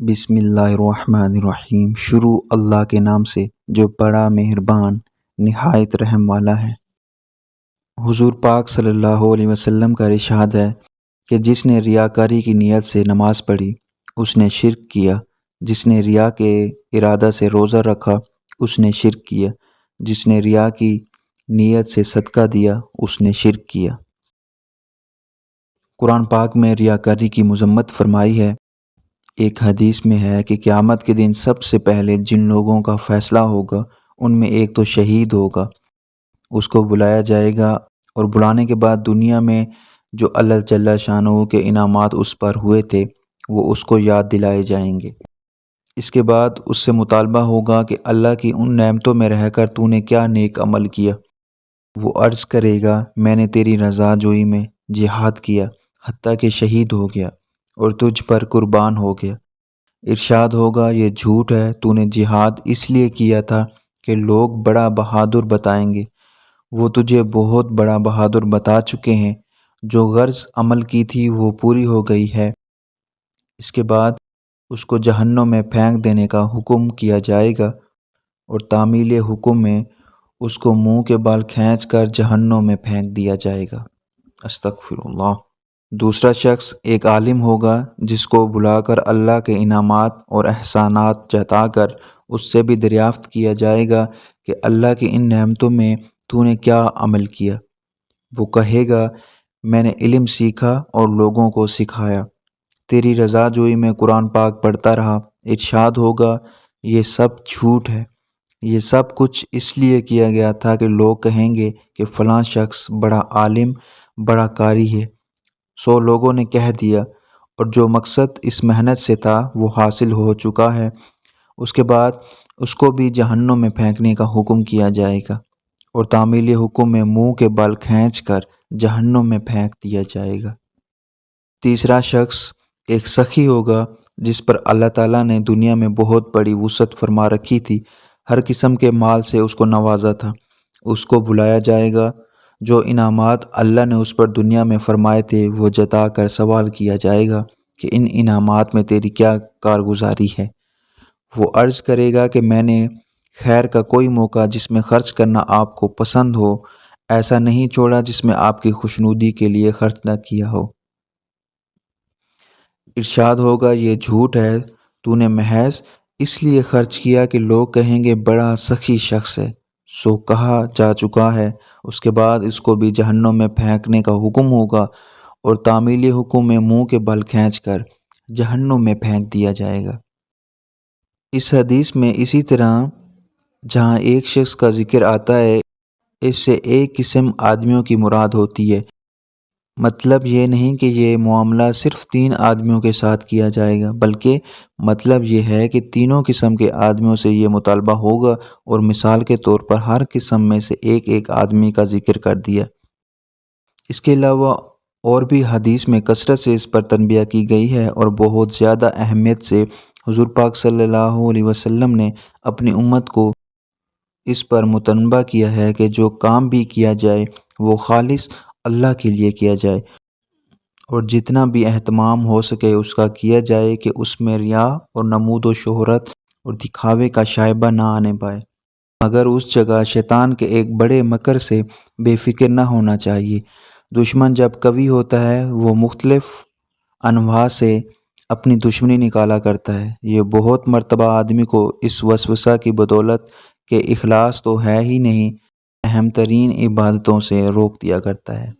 بسم اللہ الرحمن الرحیم۔ شروع اللہ کے نام سے جو بڑا مہربان نہایت رحم والا ہے۔ حضور پاک صلی اللہ علیہ وسلم کا ارشاد ہے کہ جس نے ریاکاری کی نیت سے نماز پڑھی اس نے شرک کیا، جس نے ریا کے ارادہ سے روزہ رکھا اس نے شرک کیا، جس نے ریا کی نیت سے صدقہ دیا اس نے شرک کیا۔ قرآن پاک میں ریاکاری کی مذمت فرمائی ہے۔ ایک حدیث میں ہے کہ قیامت کے دن سب سے پہلے جن لوگوں کا فیصلہ ہوگا ان میں ایک تو شہید ہوگا، اس کو بلایا جائے گا اور بلانے کے بعد دنیا میں جو اللہ جل شانہ کے انعامات اس پر ہوئے تھے وہ اس کو یاد دلائے جائیں گے۔ اس کے بعد اس سے مطالبہ ہوگا کہ اللہ کی ان نعمتوں میں رہ کر تو نے کیا نیک عمل کیا۔ وہ عرض کرے گا میں نے تیری رضا جوئی میں جہاد کیا حتیٰ کہ شہید ہو گیا اور تجھ پر قربان ہو گیا۔ ارشاد ہوگا یہ جھوٹ ہے، تو نے جہاد اس لیے کیا تھا کہ لوگ بڑا بہادر بتائیں گے۔ وہ تجھے بہت بڑا بہادر بتا چکے ہیں، جو غرض عمل کی تھی وہ پوری ہو گئی ہے۔ اس کے بعد اس کو جہنم میں پھینک دینے کا حکم کیا جائے گا اور تعمیل حکم میں اس کو منہ کے بال کھینچ کر جہنم میں پھینک دیا جائے گا۔ استغفر اللہ۔ دوسرا شخص ایک عالم ہوگا جس کو بلا کر اللہ کے انعامات اور احسانات جتا کر اس سے بھی دریافت کیا جائے گا کہ اللہ کی ان نعمتوں میں تو نے کیا عمل کیا۔ وہ کہے گا میں نے علم سیکھا اور لوگوں کو سکھایا، تیری رضا جوئی میں قرآن پاک پڑھتا رہا۔ ارشاد ہوگا یہ سب جھوٹ ہے، یہ سب کچھ اس لیے کیا گیا تھا کہ لوگ کہیں گے کہ فلاں شخص بڑا عالم بڑا قاری ہے۔ 100 لوگوں نے کہہ دیا اور جو مقصد اس محنت سے تھا وہ حاصل ہو چکا ہے۔ اس کے بعد اس کو بھی جہنم میں پھینکنے کا حکم کیا جائے گا اور تعمیل حکم میں منہ کے بال کھینچ کر جہنم میں پھینک دیا جائے گا۔ تیسرا شخص ایک سخی ہوگا جس پر اللہ تعالیٰ نے دنیا میں بہت بڑی وسعت فرما رکھی تھی، ہر قسم کے مال سے اس کو نوازا تھا۔ اس کو بلایا جائے گا، جو انعامات اللہ نے اس پر دنیا میں فرمائے تھے وہ جتا کر سوال کیا جائے گا کہ ان انعامات میں تیری کیا کارگزاری ہے۔ وہ عرض کرے گا کہ میں نے خیر کا کوئی موقع جس میں خرچ کرنا آپ کو پسند ہو ایسا نہیں چھوڑا جس میں آپ کی خوشنودی کے لیے خرچ نہ کیا ہو۔ ارشاد ہوگا یہ جھوٹ ہے، تو نے محض اس لیے خرچ کیا کہ لوگ کہیں گے بڑا سخی شخص ہے۔ سو کہا جا چکا ہے۔ اس کے بعد اس کو بھی جہنم میں پھینکنے کا حکم ہوگا اور تعمیل حکم میں منہ کے بل کھینچ کر جہنم میں پھینک دیا جائے گا۔ اس حدیث میں اسی طرح جہاں ایک شخص کا ذکر آتا ہے اس سے ایک قسم آدمیوں کی مراد ہوتی ہے۔ مطلب یہ نہیں کہ یہ معاملہ صرف 3 آدمیوں کے ساتھ کیا جائے گا، بلکہ مطلب یہ ہے کہ تینوں قسم کے آدمیوں سے یہ مطالبہ ہوگا اور مثال کے طور پر ہر قسم میں سے ایک ایک آدمی کا ذکر کر دیا۔ اس کے علاوہ اور بھی حدیث میں کثرت سے اس پر تنبیہ کی گئی ہے اور بہت زیادہ اہمیت سے حضور پاک صلی اللہ علیہ وسلم نے اپنی امت کو اس پر متنبہ کیا ہے کہ جو کام بھی کیا جائے وہ خالص اللہ کے لیے کیا جائے اور جتنا بھی اہتمام ہو سکے اس کا کیا جائے کہ اس میں ریا اور نمود و شہرت اور دکھاوے کا شائبہ نہ آنے پائے، مگر اس جگہ شیطان کے ایک بڑے مکر سے بے فکر نہ ہونا چاہیے۔ دشمن جب قوی ہوتا ہے وہ مختلف انواع سے اپنی دشمنی نکالا کرتا ہے۔ یہ بہت مرتبہ آدمی کو اس وسوسہ کی بدولت کہ اخلاص تو ہے ہی نہیں، اہم ترین عبادتوں سے روک دیا کرتا ہے۔